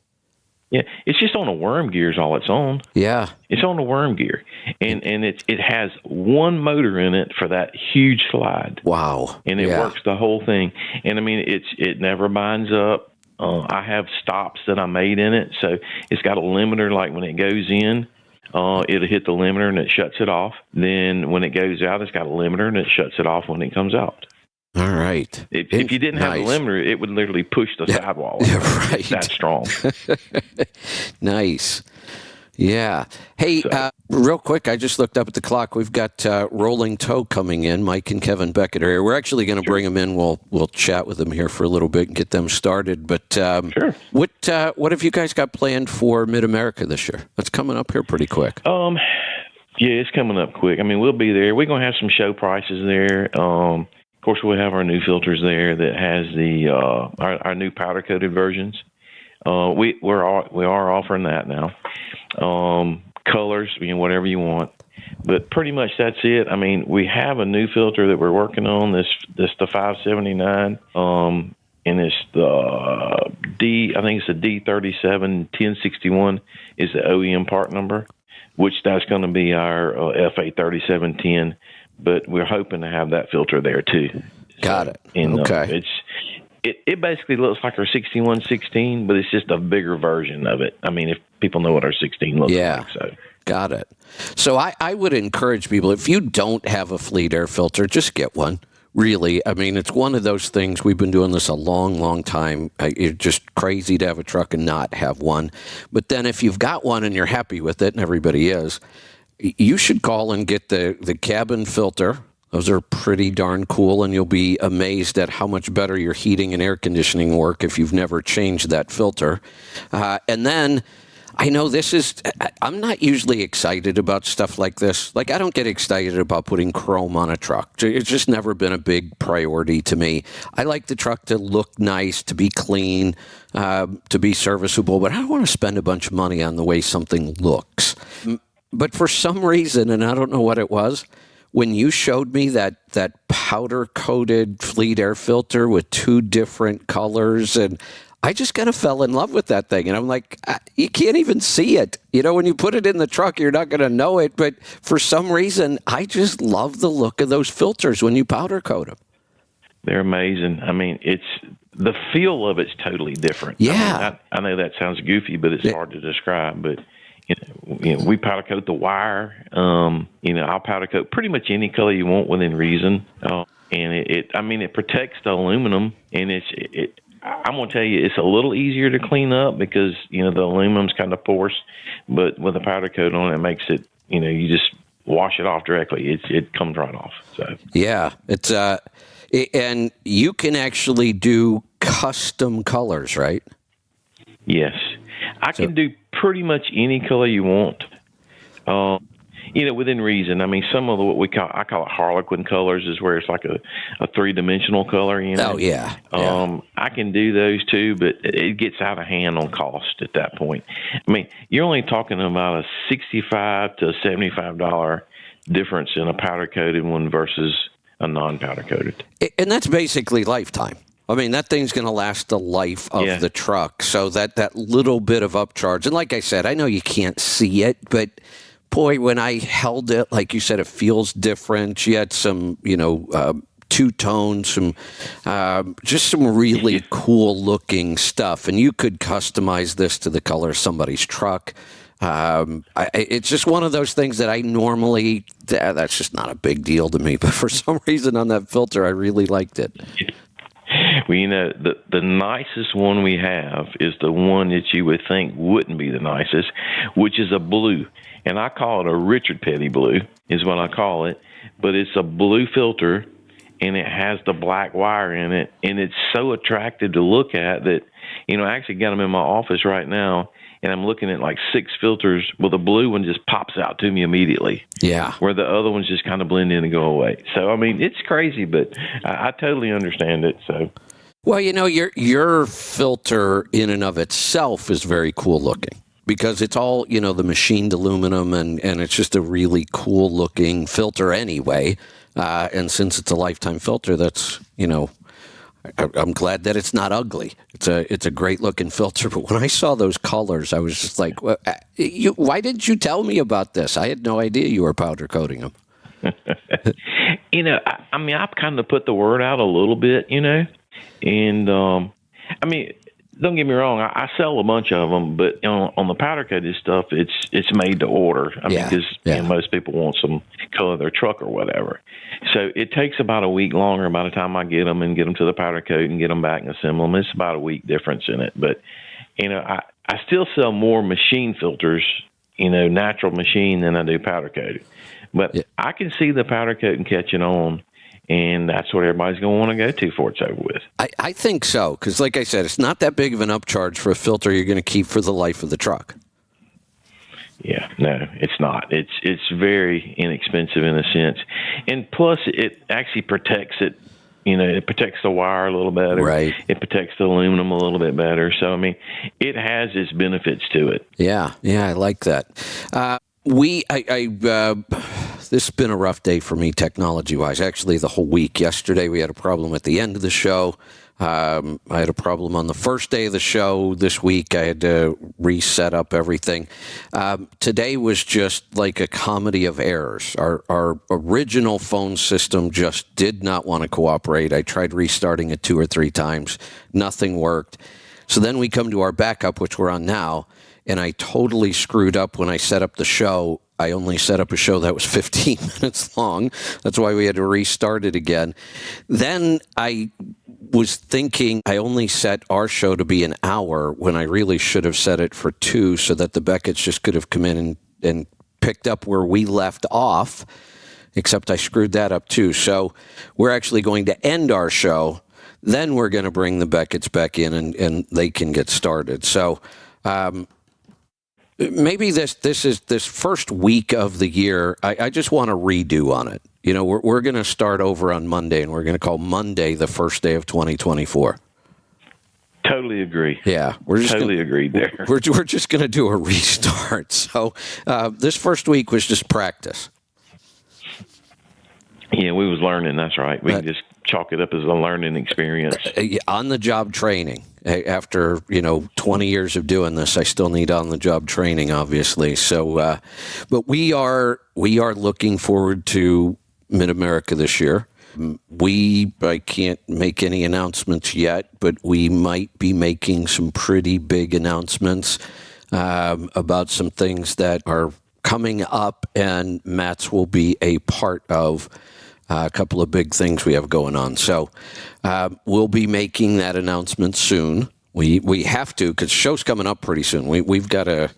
Yeah, it's just on a worm gear is all it's on. Yeah. It's on a worm gear. And it has one motor in it for that huge slide. Wow. And it works the whole thing. And I mean, it never binds up. I have stops that I made in it. So it's got a limiter, like when it goes in, it'll hit the limiter and it shuts it off. Then when it goes out, it's got a limiter and it shuts it off when it comes out. All right. If you didn't have the limiter, it would literally push the sidewall. Yeah, right. It's that strong. Nice. Yeah. Hey, real quick, I just looked up at the clock. We've got Rolling Toe coming in. Mike and Kevin Beckett are here. We're actually going to bring them in. We'll chat with them here for a little bit and get them started. But Sure. What have you guys got planned for Mid-America this year? That's coming up here pretty quick. Yeah, it's coming up quick. I mean, we'll be there. We're going to have some show prices there. Of course, we'll have our new filters there that has the our new powder coated versions. We are offering that now. Colors, whatever you want, but pretty much that's it. I mean, we have a new filter that we're working on. This the 579, and it's the D. I think it's the D37 1061 is the OEM part number, which that's going to be our FA 3710. But we're hoping to have that filter there too. Got it. And, okay. It basically looks like our 6116, but it's just a bigger version of it. I mean, if people know what our 16 looks like. So. Got it. So I would encourage people, if you don't have a Fleet air filter, just get one. Really. I mean, it's one of those things. We've been doing this a long, long time. It's just crazy to have a truck and not have one. But then if you've got one and you're happy with it, and everybody is, you should call and get the cabin filter. Those are pretty darn cool, and you'll be amazed at how much better your heating and air conditioning work if you've never changed that filter. And then I know I'm not usually excited about stuff like this. Like, I don't get excited about putting chrome on a truck. It's just never been a big priority to me. I like the truck to look nice, to be clean, to be serviceable, but I don't want to spend a bunch of money on the way something looks. But for some reason, and I don't know what it was, when you showed me that powder-coated Fleet air filter with 2 different colors, and I just kind of fell in love with that thing. And I'm like, you can't even see it. You know, when you put it in the truck, you're not going to know it. But for some reason, I just love the look of those filters when you powder coat them. They're amazing. I mean, the feel of it's totally different. Yeah. I know that sounds goofy, but it's hard to describe. But we powder coat the wire. I'll powder coat pretty much any color you want within reason. And it protects the aluminum, and I'm going to tell you, it's a little easier to clean up because, the aluminum's kind of porous, but with a powder coat on it, it makes it, you just wash it off directly. It comes right off. So yeah, it's and you can actually do custom colors, right? Yes, I can do pretty much any color you want. Within reason. I mean, some of I call it Harlequin colors, is where it's like a 3-dimensional color. Oh yeah. I can do those too, but it gets out of hand on cost at that point. I mean, you're only talking about a $65 to $75 difference in a powder coated one versus a non-powder coated. And that's basically lifetime. I mean, that thing's going to last the life of the truck. So that little bit of upcharge, and like I said, I know you can't see it, but boy, when I held it, like you said, it feels different. You had some, two-tone, just some really cool-looking stuff. And you could customize this to the color of somebody's truck. It's just one of those things that I normally, that's just not a big deal to me. But for some reason on that filter, I really liked it. Well, the nicest one we have is the one that you would think wouldn't be the nicest, which is a blue. And I call it a Richard Petty blue is what I call it. But it's a blue filter, and it has the black wire in it. And it's so attractive to look at that, I actually got them in my office right now, and I'm looking at like 6 filters. Well, the blue one just pops out to me immediately. Yeah. Where the other ones just kind of blend in and go away. So, I mean, it's crazy, but I totally understand it. So. Well, your filter in and of itself is very cool looking because it's all, the machined aluminum and it's just a really cool looking filter anyway. And since it's a lifetime filter, that's, I'm glad that it's not ugly. It's a great looking filter. But when I saw those colors, I was just like, why didn't you tell me about this? I had no idea you were powder coating them. I mean, I've kind of put the word out a little bit, and don't get me wrong, I sell a bunch of them, but on the powder coated stuff, it's made to order. I mean, because most people want some color of their truck or whatever. So it takes about a week longer by the time I get them to the powder coat and get them back and assemble them. It's about a week difference in it. But, I still sell more machine filters, natural machine than I do powder coated. But I can see the powder coating catching on. And that's what everybody's going to want to go to before it's over with. I think so, because like I said, it's not that big of an upcharge for a filter you're going to keep for the life of the truck. Yeah, no, it's not. It's very inexpensive in a sense. And plus, it actually protects it. It protects the wire a little better. Right. It protects the aluminum a little bit better. So, I mean, it has its benefits to it. Yeah, I like that. This has been a rough day for me technology-wise. Actually, the whole week. Yesterday, we had a problem at the end of the show. I had a problem on the first day of the show. This week, I had to reset up everything. Today was just like a comedy of errors. Our original phone system just did not want to cooperate. I tried restarting it 2 or 3 times. Nothing worked. So then we come to our backup, which we're on now, and I totally screwed up when I set up the show. I only set up a show that was 15 minutes long. That's why we had to restart it again. Then I was thinking I only set our show to be an hour when I really should have set it for 2 so that the Becketts just could have come in and picked up where we left off, except I screwed that up too. So we're actually going to end our show. Then we're going to bring the Becketts back in and they can get started. So, maybe this is this first week of the year. I just want to redo on it. You know, we're going to start over on Monday, and we're going to call Monday the first day of 2024. Totally agree. Yeah, we're just totally agreed there. We're just going to do a restart. So this first week was just practice. Yeah, we was learning. That's right. We can just chalk it up as a learning experience. On-the-job training. After 20 years of doing this, I still need on-the-job training, obviously. So, but we are looking forward to Mid-America this year. I can't make any announcements yet, but we might be making some pretty big announcements about some things that are coming up, and Matt's will be a part of a couple of big things we have going on. So we'll be making that announcement soon. We have to, because the show's coming up pretty soon. We've got to,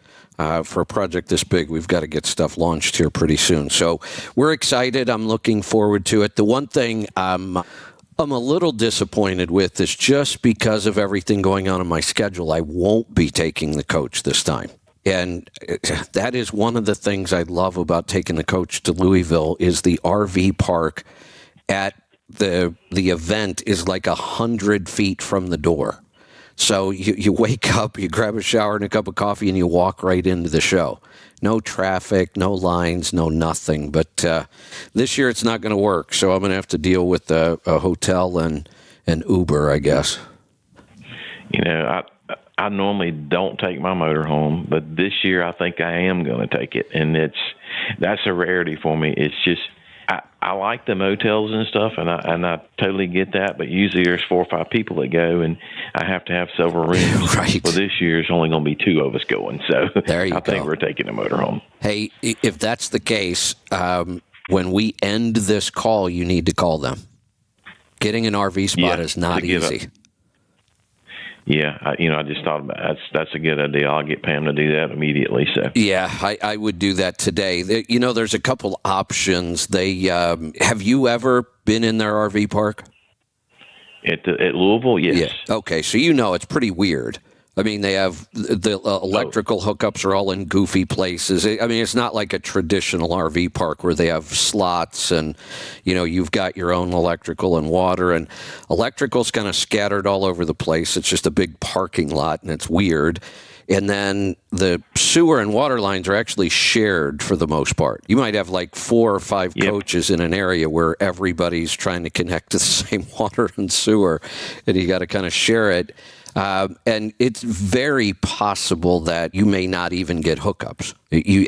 for a project this big, we've got to get stuff launched here pretty soon. So we're excited. I'm looking forward to it. The one thing I'm a little disappointed with is just because of everything going on in my schedule, I won't be taking the coach this time. And that is one of the things I love about taking the coach to Louisville is the RV park at the event is like 100 feet from the door. So you wake up, you grab a shower and a cup of coffee, and you walk right into the show. No traffic, no lines, no nothing. But this year it's not going to work. So I'm going to have to deal with a hotel and an Uber, I guess. You know, I normally don't take my motorhome, but this year I think I am going to take it, and that's a rarity for me. It's just I like the motels and stuff, and I totally get that. But usually there's 4 or 5 people that go, and I have to have several rooms. Right. Well, this year it's only going to be 2 of us going, so there you I go. think we're taking a motorhome. Hey, if that's the case, when we end this call, you need to call them. Getting an RV spot is not easy. Yeah, I just thought about that's a good idea. I'll get Pam to do that immediately. So yeah, I would do that today. There's a couple options. Have you ever been in their RV park? At Louisville, yes. Yeah. Okay, so it's pretty weird. I mean, they have the electrical hookups are all in goofy places. I mean, it's not like a traditional RV park where they have slots and, you've got your own electrical and water, and electrical's kind of scattered all over the place. It's just a big parking lot, and it's weird. And then the sewer and water lines are actually shared for the most part. You might have like 4 or 5 coaches in an area where everybody's trying to connect to the same water and sewer, and you got to kind of share it. And it's very possible that you may not even get hookups.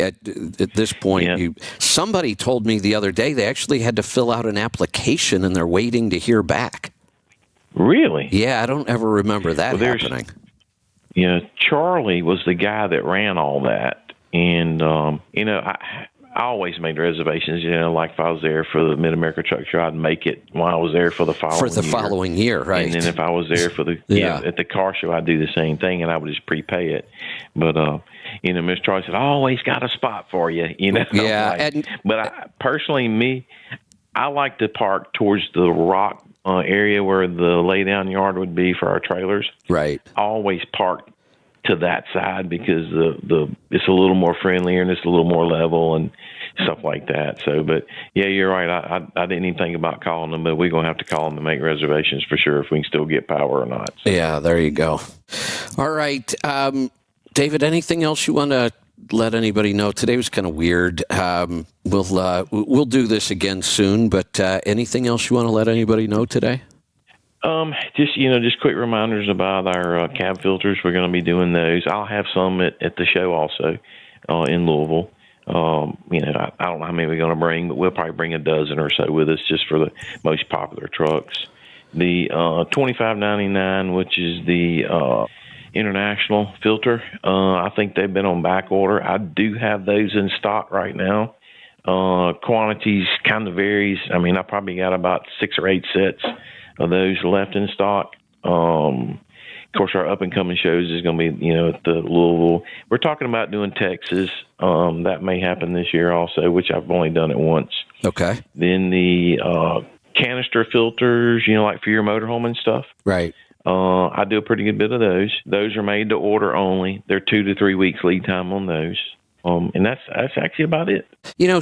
At this point, somebody told me the other day they actually had to fill out an application and they're waiting to hear back. Really? Yeah, I don't ever remember that happening. Charlie was the guy that ran all that, and I always made reservations, like if I was there for the Mid-America Truck Show, I'd make it when I was there for the following year. Right. And then if I was there for the at the car show, I'd do the same thing, and I would just prepay it. But Miss Charlie said, I always got a spot for you, Yeah. But personally, I like to park towards the rock area where the lay down yard would be for our trailers. Right. I always park to that side because it's a little more friendlier and it's a little more level and stuff like that. So, but yeah, you're right. I didn't even think about calling them, but we're going to have to call them and make reservations for sure if we can still get power or not. Yeah, there you go. All right. David, anything else you want to let anybody know? Today was kind of weird. We'll do this again soon, but anything else you want to let anybody know today? Just quick reminders about our cab filters. We're going to be doing those. I'll have some at the show also in Louisville. I don't know how many we're going to bring, but we'll probably bring a dozen or so with us just for the most popular trucks. The $25.99, which is the international filter, I think they've been on back order. I do have those in stock right now. Quantities kind of varies. I mean, I probably got about 6 or 8 sets of those left in stock. Of course, our up-and-coming shows is going to be, at the Louisville. We're talking about doing Texas. That may happen this year also, which I've only done it once. Okay. Then the canister filters, like for your motorhome and stuff. Right. I do a pretty good bit of those. Those are made to order only. They're 2 to 3 weeks lead time on those. And that's actually about it.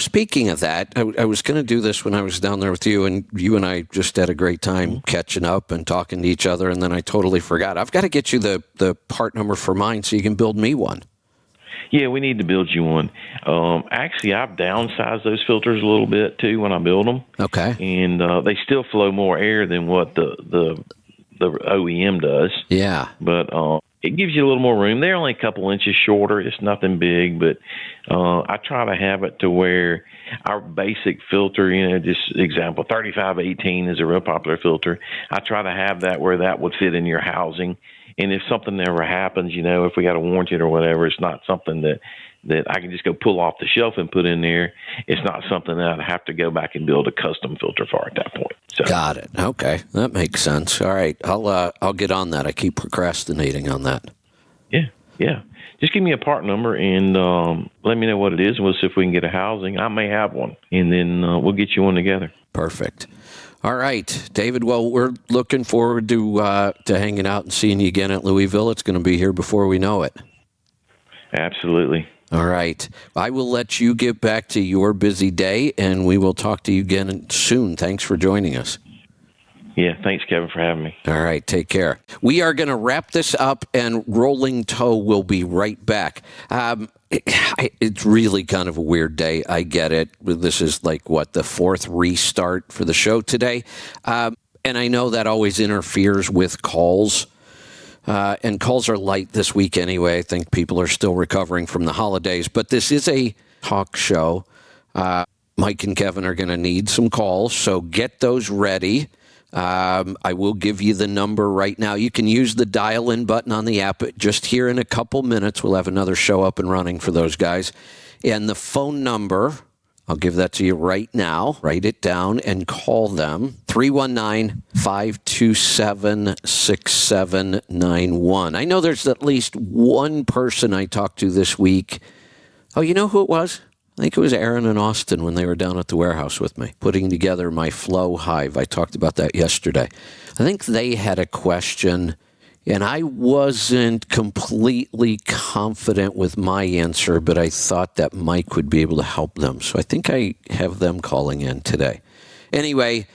Speaking of that, I was going to do this when I was down there with you, and you and I just had a great time catching up and talking to each other, and then I totally forgot. I've got to get you the part number for mine so you can build me one. Yeah, we need to build you one. Actually, I've downsized those filters a little bit, too, when I build them. Okay. And they still flow more air than what the OEM does. Yeah. But it gives you a little more room. They're only a couple inches shorter. It's nothing big, but I try to have it to where our basic filter, just example, 3518 is a real popular filter. I try to have that where that would fit in your housing. And if something ever happens, if we got to warranty it or whatever, it's not something that I can just go pull off the shelf and put in there. It's not something that I'd have to go back and build a custom filter for at that point. So. Got it. Okay, that makes sense. All right, I'll get on that. I keep procrastinating on that. Yeah. Just give me a part number and let me know what it is. We'll see if we can get a housing. I may have one, and then we'll get you one together. Perfect. All right, David. Well, we're looking forward to hanging out and seeing you again at Louisville. It's going to be here before we know it. Absolutely. All right. I will let you get back to your busy day, and we will talk to you again soon. Thanks for joining us. Yeah, thanks, Kevin, for having me. All right, take care. We are going to wrap this up, and Rolling Toe will be right back. It's really kind of a weird day. I get it. This is the fourth restart for the show today. And I know that always interferes with calls. And calls are light this week anyway. I think people are still recovering from the holidays. But this is a talk show. Mike and Kevin are going to need some calls, so get those ready. I will give you the number right now. You can use the dial-in button on the app. Just here in a couple minutes, we'll have another show up and running for those guys. And the phone number, I'll give that to you right now. Write it down and call them. 319-527-6791. I know there's at least one person I talked to this week. Oh, you know who it was? I think it was Aaron and Austin when they were down at the warehouse with me, putting together my Flow Hive. I talked about that yesterday. I think they had a question, and I wasn't completely confident with my answer, but I thought that Mike would be able to help them. So I think I have them calling in today. Anyway,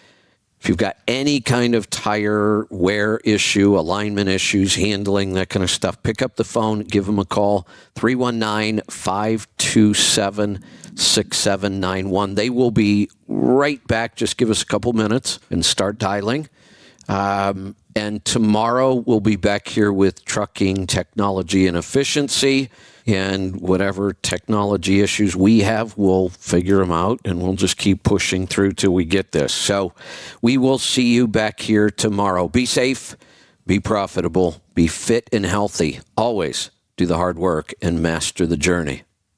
if you've got any kind of tire wear issue, alignment issues, handling, that kind of stuff, pick up the phone, give them a call, 319-527-6791. They will be right back. Just give us a couple minutes and start dialing. And tomorrow we'll be back here with trucking technology and efficiency. And whatever technology issues we have, we'll figure them out, and we'll just keep pushing through till we get this. So we will see you back here tomorrow. Be safe, be profitable, be fit and healthy. Always do the hard work and master the journey.